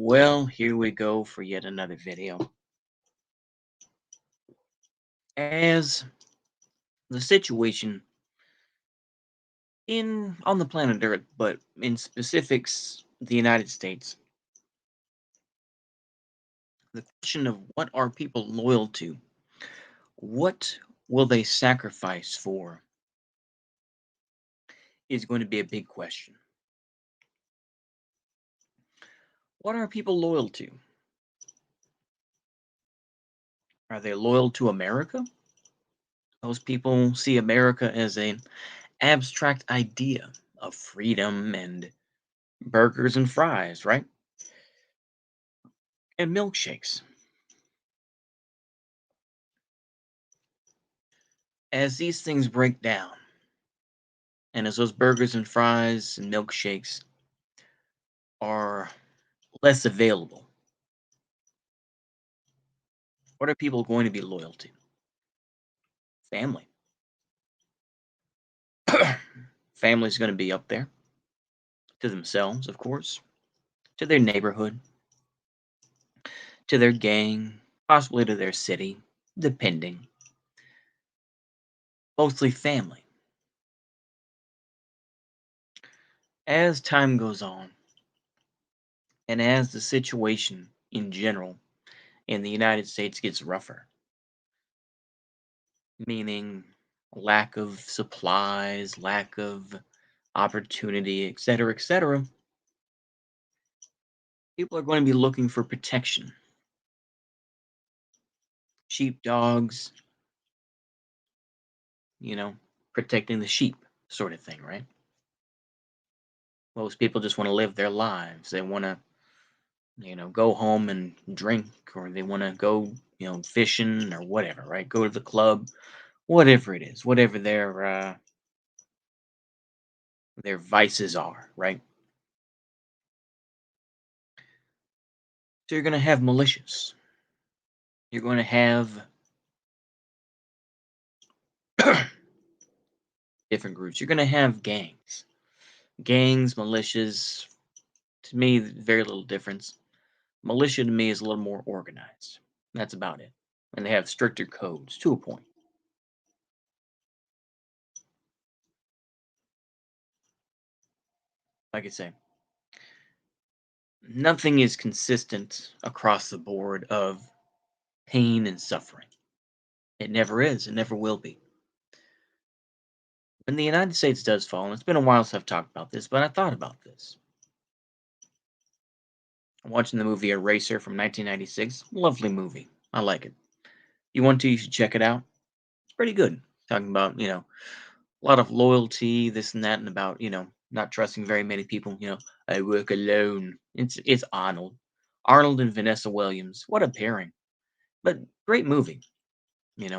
Well, here we go for yet another video. As the situation in on the planet Earth, but in specifics, the United States, the question of what are people loyal to? What will they sacrifice for is going to be a big question. What are people loyal to? Are they loyal to America? Most people see America as an abstract idea of freedom and burgers and fries, right? And milkshakes. As these things break down, and as those burgers and fries and milkshakes are less available, what are people going to be loyal to? Family. Family's going to be up there, to themselves, of course, to their neighborhood, to their gang, possibly to their city, depending. Mostly family. As time goes on, and as the situation in general in the United States gets rougher, meaning lack of supplies, lack of opportunity, etc., people are going to be looking for protection. Sheepdogs, you know, protecting the sheep, sort of thing, right? Most people just want to live their lives. They want to, go home and drink, or they want to go, fishing or whatever, right? Go to the club, whatever it is, whatever their vices are, right? So you're going to have militias. You're going to have different groups. You're going to have gangs. Gangs, militias, to me, very little difference. Militia to me is a little more organized. That's about it. And they have stricter codes to a point. Like I say, nothing is consistent across the board of pain and suffering. It never is. It never will be. When the United States does fall, and it's been a while since I've talked about this, but I thought about this. I'm watching the movie Eraser from 1996. Lovely movie. I like it. You want to, you should check it out. It's pretty good. Talking about, a lot of loyalty, this and that, and about, not trusting very many people. I work alone. It's Arnold. Arnold and Vanessa Williams. What a pairing. But great movie.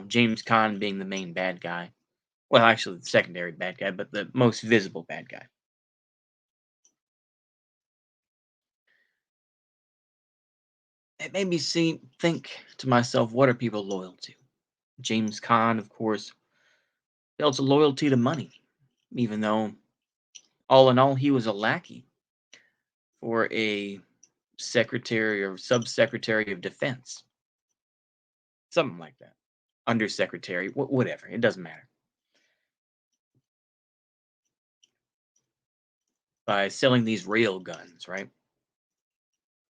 James Caan being the main bad guy. Well, actually the secondary bad guy, but the most visible bad guy. It made me think to myself, what are people loyal to? James Caan, of course, felt a loyalty to money, even though all in all he was a lackey for a secretary or subsecretary of defense, something like that, undersecretary, whatever. It doesn't matter. By selling these rail guns, right?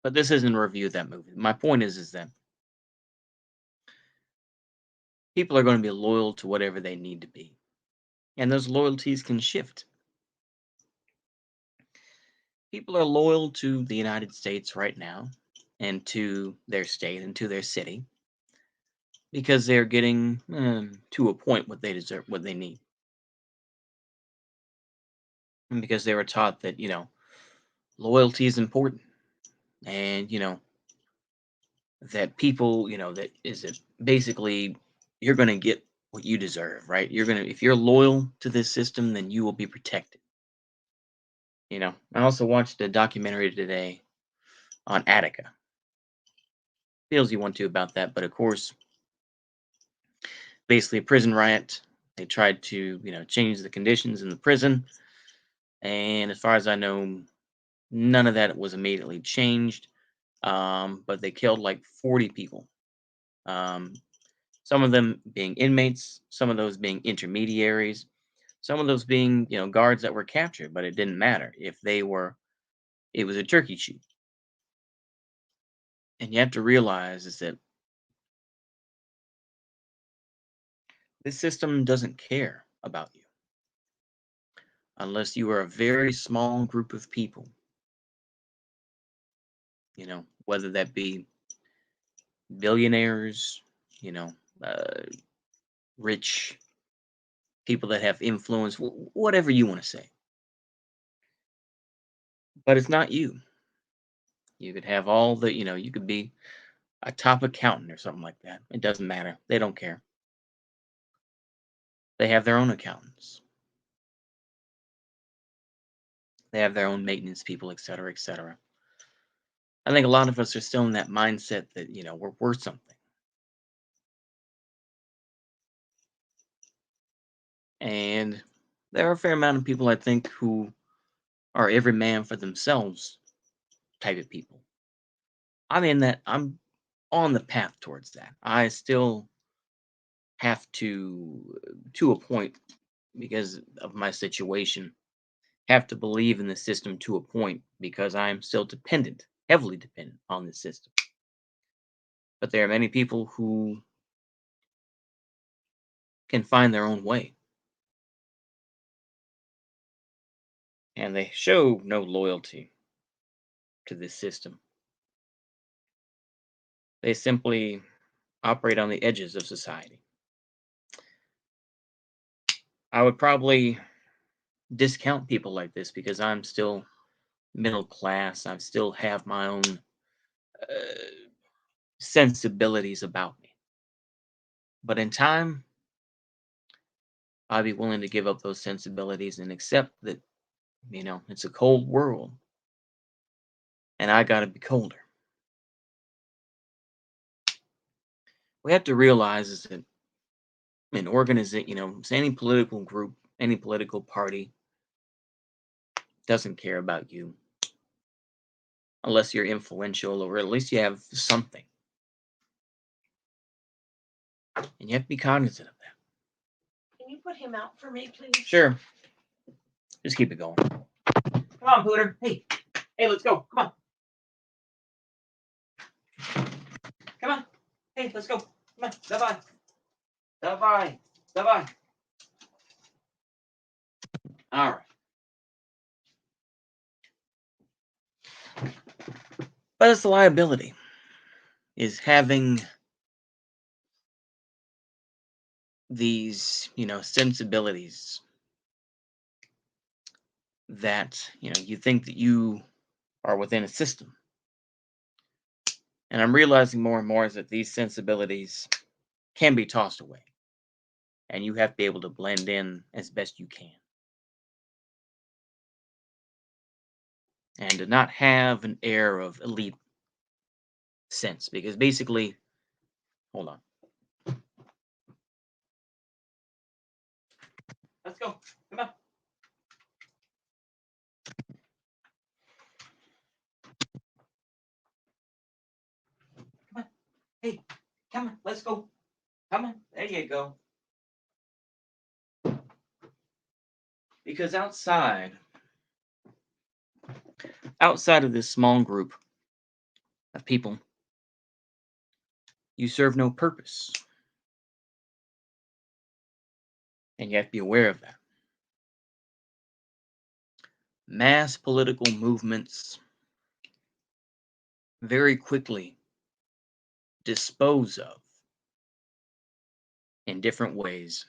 But this isn't a review of that movie. My point is that people are going to be loyal to whatever they need to be, and those loyalties can shift. People are loyal to the United States right now, and to their state and to their city, because they're getting to a point what they deserve, what they need, and because they were taught that loyalty is important, and that people, that is it basically you're going to get what you deserve, right? You're going to if you're loyal to this system, then you will be protected. I also watched a documentary today on Attica. Feels you want to about that, but of course, basically a prison riot. They tried to, change the conditions in the prison, and as far as I know, none of that was immediately changed. but they killed like 40 people. Um, some of them being inmates, some of those being intermediaries, some of those being, guards that were captured, but it didn't matter if they were, it was a turkey shoot. And you have to realize is that this system doesn't care about you unless you are a very small group of people, whether that be billionaires, you know, uh, rich people that have influence, whatever you want to say. But it's not you. You could have all the, you could be a top accountant or something like that. It doesn't matter. They don't care. They have their own accountants. They have their own maintenance people, et cetera, et cetera. I think a lot of us are still in that mindset that, we're worth something. And there are a fair amount of people, I think, who are every man for themselves type of people. I'm on the path towards that. I still have to a point, because of my situation, have to believe in the system to a point because I'm still dependent, heavily dependent on the system. But there are many people who can find their own way, and they show no loyalty to this system. They simply operate on the edges of society. I would probably discount people like this because I'm still middle class. I still have my own sensibilities about me. But in time, I'd be willing to give up those sensibilities and accept that, it's a cold world and I got to be colder. We have to realize is that an organization, any political group, any political party doesn't care about you unless you're influential or at least you have something. And you have to be cognizant of that. Can you put him out for me, please? Sure. Just keep it going. Come on, Pooter. Hey, let's go. Come on. Come on. Hey, let's go. Come on. Bye-bye. Bye-bye. Bye-bye. All right. But it's the liability is having these, sensibilities that, you think that you are within a system. And I'm realizing more and more is that these sensibilities can be tossed away. And you have to be able to blend in as best you can. And to not have an air of elite sense. Because basically, hold on. Let's go. Come on. Come on. Hey, come on. Let's go. Come on. There you go. Because outside of this small group of people, you serve no purpose. And you have to be aware of that. Mass political movements very quickly dispose of, in different ways,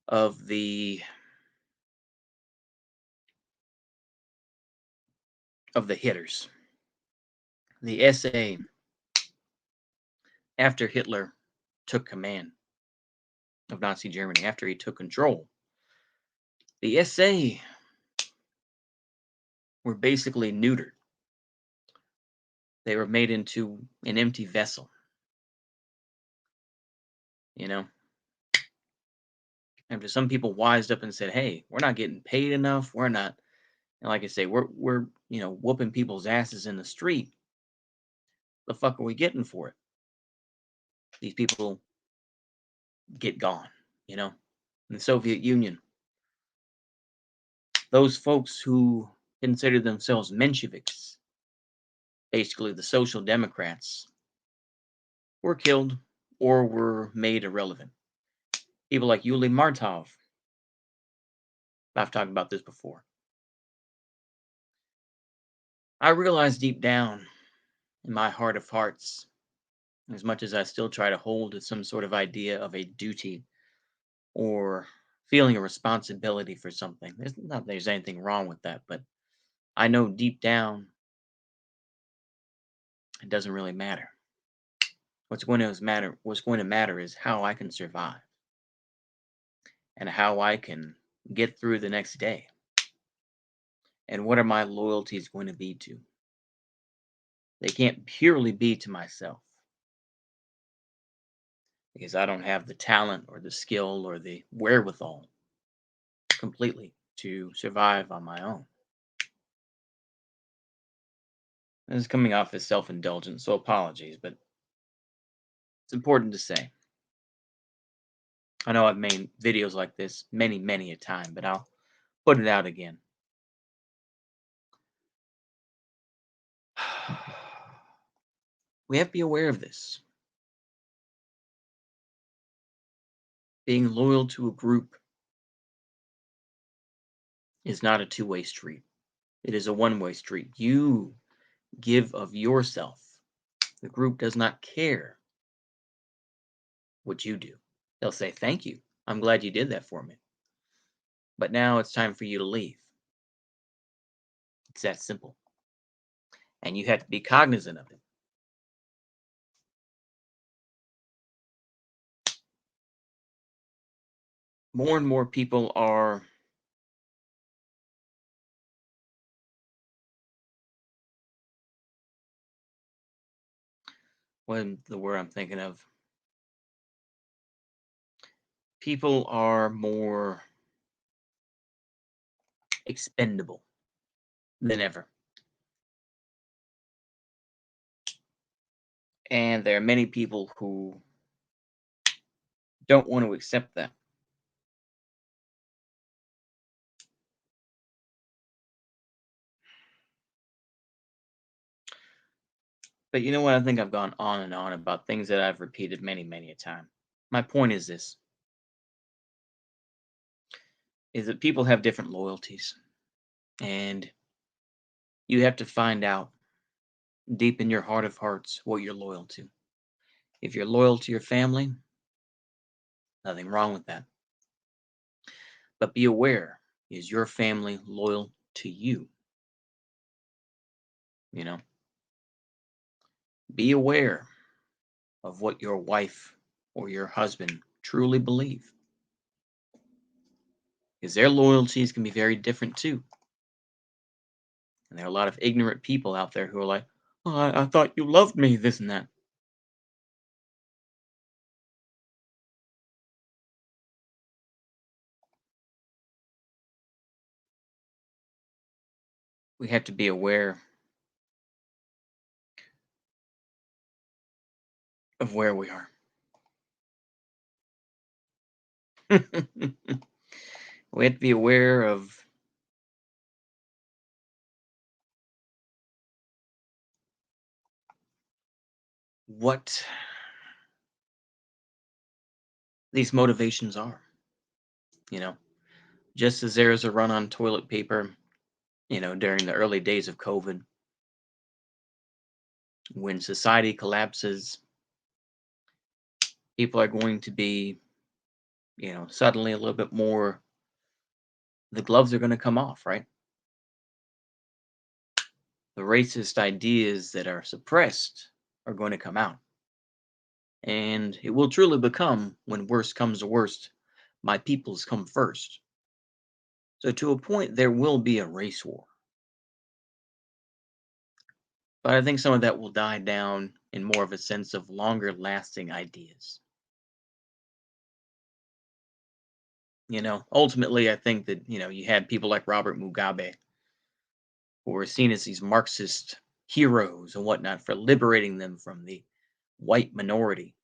of the hitters. The SA, after Hitler took command of Nazi Germany, after he took control, the SA were basically neutered. They were made into an empty vessel. After some people wised up and said, "Hey, we're not getting paid enough. We're not," and like I say, we're whooping people's asses in the street. The fuck are we getting for it? These people get gone, you know? In the Soviet Union, those folks who consider themselves Mensheviks, basically the social democrats, were killed or were made irrelevant. People like Yuli Martov, I've talked about this before. I realize deep down in my heart of hearts, as much as I still try to hold to some sort of idea of a duty or feeling a responsibility for something, there's not that there's anything wrong with that, but I know deep down it doesn't really matter. What's going to matter is how I can survive and how I can get through the next day. And what are my loyalties going to be to? They can't purely be to myself because I don't have the talent or the skill or the wherewithal completely to survive on my own. This is coming off as self indulgent, so apologies, but it's important to say. I know I've made videos like this many, many a time, but I'll put it out again. We have to be aware of this. Being loyal to a group is not a two-way street. It is a one-way street. You give of yourself. The group does not care what you do. They'll say, "Thank you. I'm glad you did that for me. But now it's time for you to leave." It's that simple. And you have to be cognizant of it. More and more people are, what the word I'm thinking of, people are more expendable than ever. And there are many people who don't want to accept that. But you know what? I think I've gone on and on about things that I've repeated many, many a time. My point is this, is that people have different loyalties. And you have to find out deep in your heart of hearts what you're loyal to. If you're loyal to your family, nothing wrong with that. But be aware, is your family loyal to you? You know, be aware of what your wife or your husband truly believe. Because their loyalties can be very different too. And there are a lot of ignorant people out there who are like, "Oh, I thought you loved me," this and that. We have to be aware of where we are. We have to be aware of what these motivations are. You know, just as there is a run on toilet paper, during the early days of COVID, when society collapses, people are going to be, suddenly a little bit more, the gloves are going to come off, right? The racist ideas that are suppressed are going to come out. And it will truly become, when worst comes to worst, my peoples come first. So, to a point, there will be a race war. But I think some of that will die down in more of a sense of longer lasting ideas. Ultimately, I think that, you had people like Robert Mugabe who were seen as these Marxist, heroes and whatnot for liberating them from the white minority.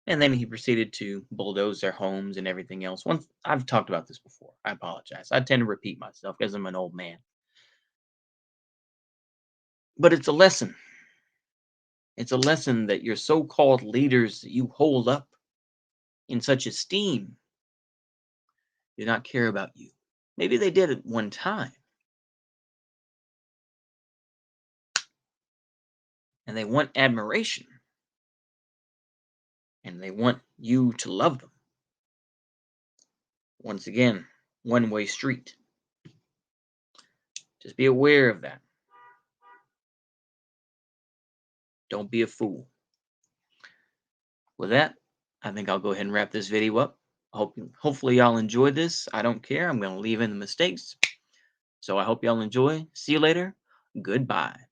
And then he proceeded to bulldoze their homes and everything else. Once I've talked about this before. I apologize. I tend to repeat myself because I'm an old man. But it's a lesson. It's a lesson that your so-called leaders that you hold up in such esteem do not care about you. Maybe they did at one time, and they want admiration, and they want you to love them. Once again, one-way street. Just be aware of that. Don't be a fool. With that, I think I'll go ahead and wrap this video up. Hopefully y'all enjoyed this. I don't care. I'm going to leave in the mistakes. So I hope y'all enjoy. See you later. Goodbye.